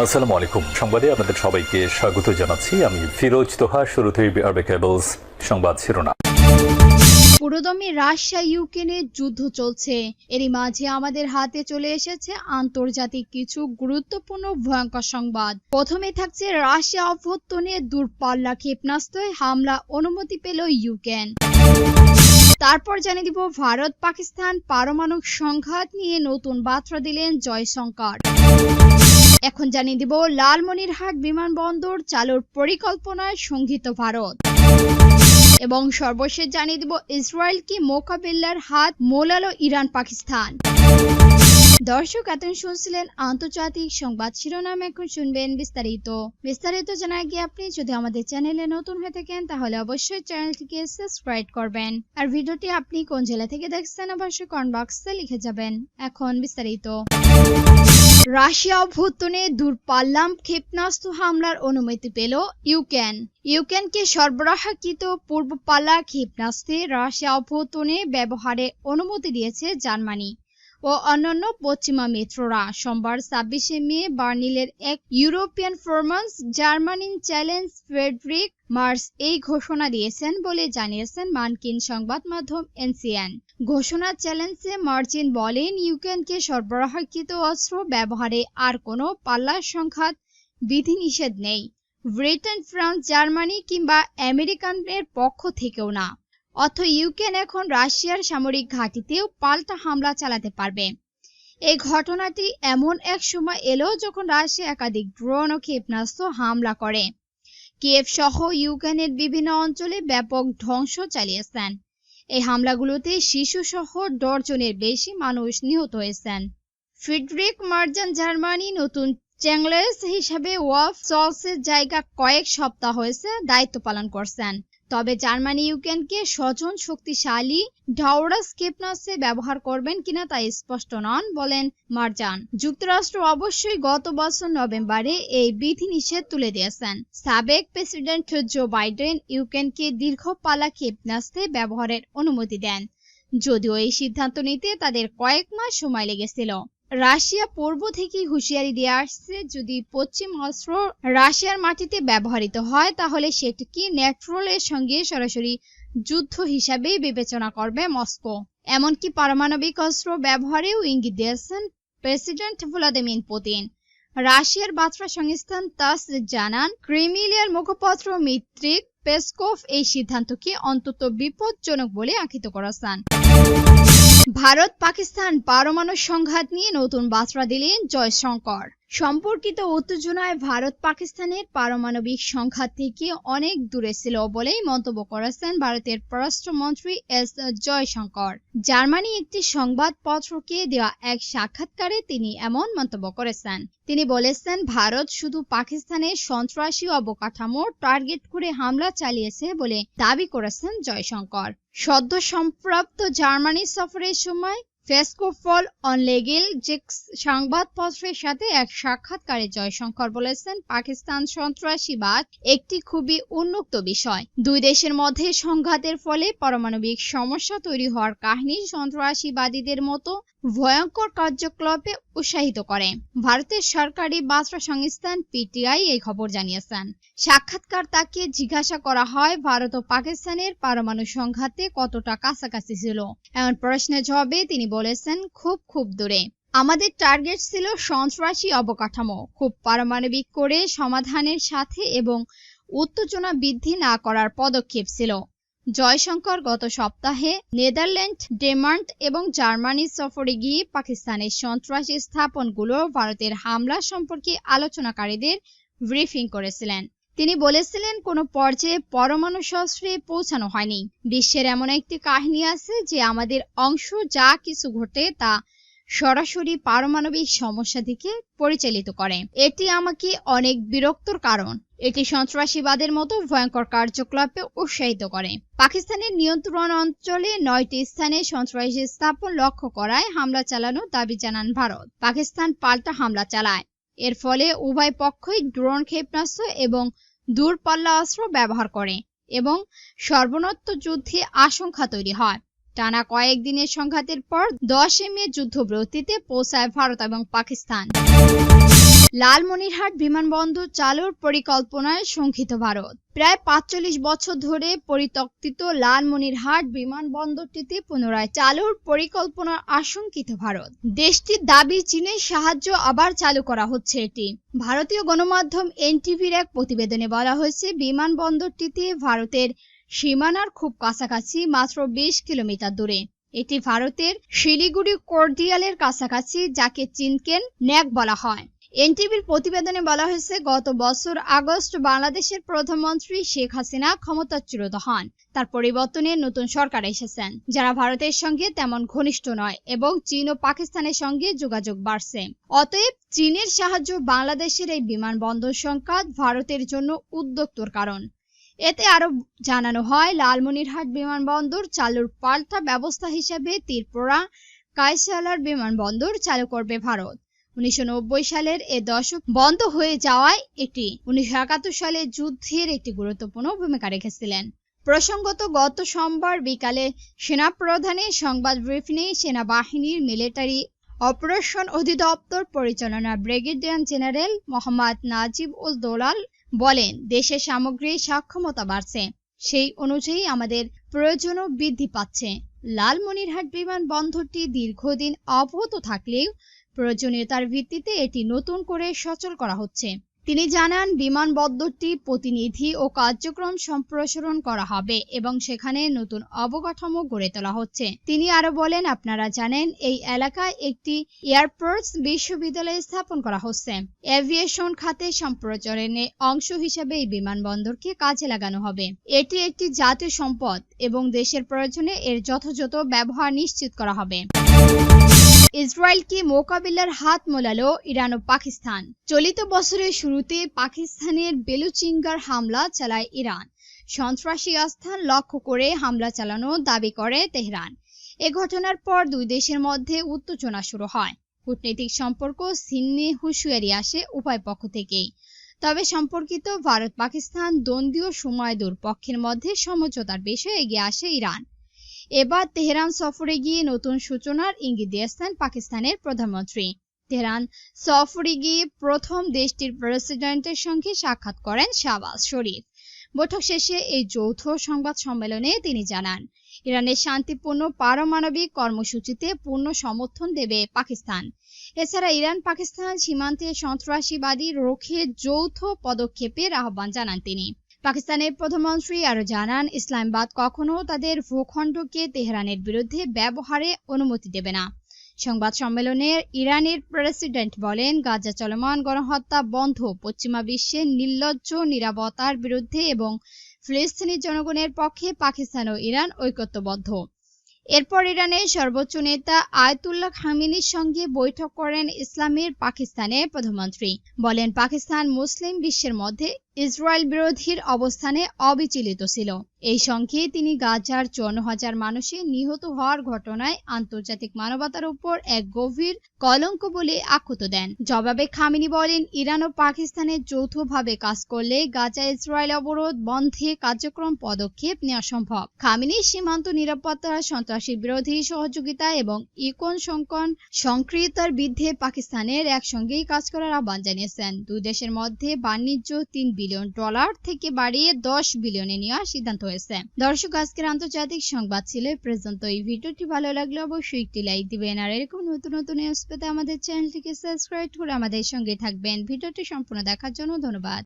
আসসালামু আলাইকুম। সংবাদে আপনাদের সবাইকে স্বাগত জানাচ্ছি। আমি ফিরোজ তোহা। শুরুতেই আরবে কেবলস সংবাদ শিরোনাম। পুরোদমে রাশিয়া ইউক্রেনে যুদ্ধ চলছে, এরই মাঝে আমাদের হাতে চলে এসেছে আন্তর্জাতিক কিছু গুরুত্বপূর্ণ ভয়ঙ্কর সংবাদ। প্রথমে থাকছে রাশিয়া অভ্যন্তরে দূরপাল্লা ক্ষেপণাস্ত্রে হামলা অনুমতি পেল ইউক্রেন। তারপর জানিয়ে দিব ভারত পাকিস্তান পারমাণবিক সংঘাত নিয়ে নতুন বার্তা দিলেন জয়শঙ্কর। এখন জানিয়ে দিব লালমনিরহাট বিমানবন্দর চালুর পরিকল্পনায় শঙ্কিত ভারত। এবং সর্বশেষ জানিয়ে দিব ইসরায়েলকে মোকাবিলার হাত মোলালো ইরান পাকিস্তান। দর্শক, এতক্ষণ শুনছিলেন আন্তর্জাতিক সংবাদ শিরোনাম। এখন শুনবেন বিস্তারিত জানার আগে আপনি যদি আমাদের চ্যানেলে নতুন হয়ে থাকেন তাহলে অবশ্যই চ্যানেলটিকে সাবস্ক্রাইব করবেন। আর ভিডিওটি আপনি কোন জেলা থেকে দেখছেন অবশ্যই কমেন্ট বক্সে লিখে যাবেন। এখন বিস্তারিত। রাশিয়া অভ্যন্তরে দূরপাল্লা ক্ষেপণাস্ত্র হামলার অনুমতি পেল ইউক্রেন। ইউক্রেনকে সরবরাহকৃত পূর্বপাল্লা ক্ষেপণাস্ত্রে রাশিয়া অভ্যন্তরে ব্যবহারের অনুমতি দিয়েছে জার্মানি ও অন্যান্য পশ্চিমা মিত্ররা। সোমবার 26শে মে বার্লিনের এক ইউরোপিয়ান ফোরামে জার্মানির চ্যান্সেলর ফ্রেডরিক মার্স এই ঘোষণা দিয়েছেন বলে জানিয়েছেন মার্কিন সংবাদ মাধ্যম এনসিএন। ঘোষণার চ্যালেঞ্জে মার্কিন বলেন, ইউক্রেনকে সরবরাহকৃত অস্ত্র ব্যবহারে আর কোনো পাল্লার সংঘাত বিধিনিষেধ নেই, ব্রিটেন, ফ্রান্স, জার্মানি কিংবা আমেরিকানের পক্ষ থেকেও না। অথচ ইউক্রেন এখন রাশিয়ার সামরিক ঘাঁটিতেও পাল্টা হামলা চালাতে পারবে। এই ঘটনাটি এমন এক সময় এলো যখন রাশিয়া একাধিক ড্রোন ও ক্ষেপণাস্ত্র হামলা করে কিয়েভ সহ ইউক্রেনের বিভিন্ন অঞ্চলে ব্যাপক ধ্বংস চালিয়েছেন। এই হামলাগুলোতে শিশু সহ ডজনের বেশি মানুষ নিহত হয়েছেন। ফ্রেডরিক মার্স জার্মানি নতুন চ্যান্সেলর হিসেবে ওলাফ স্কলসের জায়গা কয়েক সপ্তাহ হয়েছে দায়িত্ব পালন করছেন। তবে জার্মানি ইউক্রেনকে স্বজন শক্তিশালী ডাউরাস ক্ষেপণাস্ত্র ব্যবহার করবেন কিনা তা স্পষ্ট নন বলেন মার্জান। যুক্তরাষ্ট্র অবশ্যই গত বছর নভেম্বরে এই বিধিনিষেধ তুলে দিয়েছেন। সাবেক প্রেসিডেন্ট জো বাইডেন ইউক্রেনকে দীর্ঘপাল্লা ক্ষেপণাস্ত্র ব্যবহারের অনুমতি দেন, যদিও এই সিদ্ধান্ত নিতে তাদের কয়েক মাস সময় লেগেছিল। রাশিয়া পূর্ব থেকেই হুঁশিয়ারি দিয়ে আসছে, যদি পশ্চিম অস্ত্র রাশিয়ার মাটিতে ব্যবহৃত হয় তাহলে সেটিকে ন্যাটোর সঙ্গে সরাসরি যুদ্ধ হিসাবে বিবেচনা করবে মস্কো। এমনকি পারমাণবিক অস্ত্র ব্যবহারেও ইঙ্গিত দিয়েছেন প্রেসিডেন্ট ভ্লাদিমির পুতিন। রাশিয়ার বার্তা সংস্থা তাস জানান, ক্রেমলিনের মুখপাত্র মিত্রি পেসকোভ এই সিদ্ধান্তকে অন্তত বিপজ্জনক বলে আখ্যায়িত করেছেন। ভারত পাকিস্তান পারমাণবিক সংঘাত নিয়ে নতুন বার্তা দিলেন জয়শঙ্কর। সম্পর্কিত উত্তেজনায় ভারত পাকিস্তানের পারমাণবিক সংঘাত থেকে অনেক দূরে ছিল বলেই মন্তব্য করেছেন ভারতের পররাষ্ট্রমন্ত্রী এস জয়শঙ্কর। জার্মানি একটি সংবাদপত্রকে দেওয়া এক সাক্ষাৎকারে তিনি এমন মন্তব্য করেছেন। তিনি বলেছেন, ভারত শুধু পাকিস্তানের সন্ত্রাসী অবকাঠামো টার্গেট করে হামলা চালিয়েছে বলে দাবি করেছেন জয়শঙ্কর। সদ্য সম্প্রাপ্ত জার্মানি সফরের সময় ফেসকোফল অনলেগেল যে সংবাদপত্রের সাথে এক সাক্ষাৎকারে জয়শঙ্কর বলেছেন, পাকিস্তান সন্ত্রাসীবাদ একটি খুবই উন্মুক্ত বিষয়। দুই দেশের মধ্যে সংঘাতের ফলে পারমাণবিক সমস্যা তৈরি হওয়ার কাহিনী সন্ত্রাসীবাদীদের মতো ভয়ঙ্কর কার্যকলাপে উৎসাহিত করে। ভারতের সরকারি বার্তা সংস্থা পিটিআই এই খবর জানিয়েছেন। সাক্ষাৎকার তাকে জিজ্ঞাসা করা হয়, ভারত ও পাকিস্তানের পারমাণু সংঘাতে কতটা কাছাকাছি ছিল। এমন প্রশ্নের জবাবে তিনি বলেছেন, খুব দূরে। আমাদের টার্গেট ছিল সন্ত্রাসী অবকাঠামো খুব পারমাণবিক করে সমাধানের সাথে এবং উত্তেজনা বৃদ্ধি না করার পদক্ষেপ ছিল। জয়শঙ্কর গত সপ্তাহে নেদারল্যান্ড, ডেনমার্ক এবং জার্মানি সফরে গিয়ে পাকিস্তানের সন্ত্রাসী স্থাপনগুলো ভারতের হামলা সম্পর্কে আলোচনাকারীদের ব্রিফিং করেছিলেন। তিনি বলেছিলেন, কোনো পর্যায়ে পরমাণু শস্ত্রে পৌঁছানো হয়নি। বিশ্বের এমন একটি কাহিনী আছে যে আমাদের অংশ যা কিছু ঘটে তা সরাসরি পারমাণবিক সমস্যা দিকে পরিচালিত করে। এটি আমাকে অনেক বিরক্তর কারণ এটি সন্ত্রাসীবাদের মতো ভয়ঙ্কর কার্যকলাপে উৎসাহিত করে। পাকিস্তানের নিয়ন্ত্রণ অঞ্চলে 9টি স্থানে সন্ত্রাসী স্থাপন লক্ষ্য করায় হামলা চালানোর দাবি জানান ভারত। পাকিস্তান পাল্টা হামলা চালায়। এর ফলে উভয় পক্ষই ড্রোন, ক্ষেপণাস্ত্র এবং দূরপাল্লা অস্ত্র ব্যবহার করে এবং সর্বত্র যুদ্ধে আশঙ্কা তৈরি হয়। টানা কয়েকদিনের সংঘাতের পর 10 মে যুদ্ধবিরতিতে পৌঁছায় ভারত এবং পাকিস্তান। লালমনিরহাট বিমানবন্দর চালুর পরিকল্পনায় শঙ্কিত ভারত। প্রায় ৪৫ বছর ধরে পরিত্যক্ত লালমনিরহাট বিমানবন্দরটিতে পুনরায় চালুর পরিকল্পনার আশঙ্কিত ভারত। দেশটির দাবি চীনের সাহায্য আবার চালু করা হচ্ছে এটি। ভারতীয় গণমাধ্যম এনটিভির এক প্রতিবেদনে বলা হয়েছে, বিমানবন্দরটিতে ভারতের সীমানার খুব কাছাকাছি, মাত্র ২০ কিলোমিটার দূরে। এটি ভারতের শিলিগুড়ি কর্ডিয়ালের কাছাকাছি, যাকে চিনকেন নেক বলা হয়। এনটিভির প্রতিবেদনে বলা হয়েছে, গত বছর আগস্ট বাংলাদেশের প্রধানমন্ত্রী শেখ হাসিনা ক্ষমতাচ্যুত হন। তার পরিবর্তনে নতুন সরকার এসেছেন, যারা ভারতের সঙ্গে তেমন ঘনিষ্ঠ নয়, এবং চীন ও পাকিস্তানের সঙ্গে যোগাযোগ বাড়ছে। অতএব চীনের সাহায্য বাংলাদেশের এই বিমানবন্দর সংঘাত ভারতের জন্য উদ্বেগের কারণ। এতে আরো জানানো হয়, লালমনিরহাট বিমানবন্দর চালুর পাল্টা ব্যবস্থা হিসেবে ত্রিপুরা কায়সালার বিমানবন্দর চালু করবে ভারত। ১৯৯০ সালের এ দশক বন্ধ হয়ে যাওয়ায় এটি ১৯৭১ সালে যুদ্ধের একটি গুরুত্বপূর্ণ ভূমিকা রেখেছিলেন। প্রসঙ্গত, গত সোমবার বিকালে সেনাপ্রধানের সংবাদ ব্রিফিংয়ে সেনাবাহিনীর মিলিটারি অপারেশন অধিদপ্তর পরিচালনা ব্রিগেডিয়ার জেনারেল মোহাম্মদ নাজিব উল দৌলাল বলেন, দেশের সামগ্রিক সক্ষমতা বাড়ছে, সেই অনুযায়ী আমাদের প্রয়োজনও বৃদ্ধি পাচ্ছে। লালমনিরহাট বিমানবন্দরটি দীর্ঘদিন অবরুদ্ধ থাকলেও প্রয়োজনীয়তার ভিত্তিতে এটি নতুন করে সচল করা হচ্ছে। তিনি জানান, বিমানবন্দরটি প্রতিনিধি ও কার্যক্রম সম্প্রসারণ করা হবে এবং সেখানে নতুন অবকাঠামো গড়ে তোলা হচ্ছে। তিনি আরো বলেন, আপনারা জানেন, এই এলাকায় একটি এয়ারফোর্স বিশ্ববিদ্যালয় স্থাপন করা হচ্ছে। এভিয়েশন খাতে সম্প্রসারণের অংশ হিসেবে এই বিমানবন্দরকে কাজে লাগানো হবে। এটি একটি জাতীয় সম্পদ এবং দেশের প্রয়োজনে এর যথাযথ ব্যবহার নিশ্চিত করা হবে। ইসরায়েলকে মোকাবিলার হাত মোলালো ইরান ও পাকিস্তান। চলিত বছরের শুরুতে পাকিস্তানের বেলুচিঙ্গার হামলা চালায় ইরান। সন্ত্রাসী স্থান লক্ষ্য করে হামলা চালানোর দাবি করে তেহরান। এ ঘটনার পর দুই দেশের মধ্যে উত্তেজনা শুরু হয়। কূটনৈতিক সম্পর্ক ছিন্নে হুঁশিয়ারি আসে উভয় পক্ষ থেকেই। তবে সম্পর্কিত ভারত পাকিস্তান দ্বন্দ্বীয় সময় দুপক্ষের মধ্যে সমঝোতার বিষয়ে এগিয়ে আসে ইরান। এবার তেহরান সফরে গিয়ে নতুন সূচনার ইঙ্গিত দিয়েছেন পাকিস্তানের প্রধানমন্ত্রী। তেহরান সফরে গিয়ে প্রথম দেশটির প্রেসিডেন্টের সঙ্গে সাক্ষাৎ করেন শাহবাজ শরীফ। বৈঠক শেষে এই যৌথ সংবাদ সম্মেলনে তিনি জানান, ইরানের শান্তিপূর্ণ পারমাণবিক কর্মসূচিতে পূর্ণ সমর্থন দেবে পাকিস্তান। এছাড়া ইরান পাকিস্তান সীমান্তে সন্ত্রাসবাদী রোখে যৌথ পদক্ষেপের আহ্বান জানান তিনি। পাকিস্তানের প্রধানমন্ত্রী আরো জানান, ইসলামাবাদ কখনো তাদের ভূখণ্ডকে তেহরানের বিরুদ্ধে ব্যবহারে অনুমতি দেবে না। সংবাদ সম্মেলনে ইরানের প্রেসিডেন্ট বলেন, গাজা চলমান গণহত্যা বন্ধ, পশ্চিমা বিশ্বের নির্লজ্জ নিরাপত্তার বিরুদ্ধে এবং ফিলিস্তিনি জনগণের পক্ষে পাকিস্তান ও ইরান ঐক্যবদ্ধ। এরপর ইরানের সর্বোচ্চ নেতা আয়াতুল্লাহ খামেনির সঙ্গে বৈঠক করেন ইসলামের পাকিস্তানের প্রধানমন্ত্রী। বলেন, পাকিস্তান মুসলিম বিশ্বের মধ্যে ইসরায়েল বিরোধীর অবস্থানে অবিচলিত ছিল। এই সঙ্গে তিনি গাজার ৫৪,০০০ মানুষের নিহত হওয়ার ঘটনায় আন্তর্জাতিক মানবতার উপর এক গভীর কলঙ্ক বলে আখ্যাত দেন। জবাবে খামেনি বলেন, ইরান ও পাকিস্তানের যৌথভাবে কাজ করলে গাজা ইসরায়েল অবরোধ বন্ধে কার্যক্রম পদক্ষেপ নেওয়া সম্ভব। খামেনি সীমান্ত নিরাপত্তা, সন্ত্রাসী বিরোধী সহযোগিতা এবং সংক্রিয়তার বিরুদ্ধে পাকিস্তানের একসঙ্গেই কাজ করার আহ্বান জানিয়েছেন। দুই দেশের মধ্যে বাণিজ্য $3 বিলিয়ন থেকে বাড়িয়ে 10 বিলিয়নে নেওয়ার সিদ্ধান্ত হয়েছে। দর্শক, আজকের আন্তর্জাতিক সংবাদ ছিল এই পর্যন্ত। এই ভিডিওটি ভালো লাগলে অবশ্যই একটি লাইক দিবেন, আর এরকম নতুন নতুন নিউজ পেতে আমাদের চ্যানেলটিকে সাবস্ক্রাইব করে আমাদের সঙ্গে থাকবেন। ভিডিওটি সম্পূর্ণ দেখার জন্য ধন্যবাদ।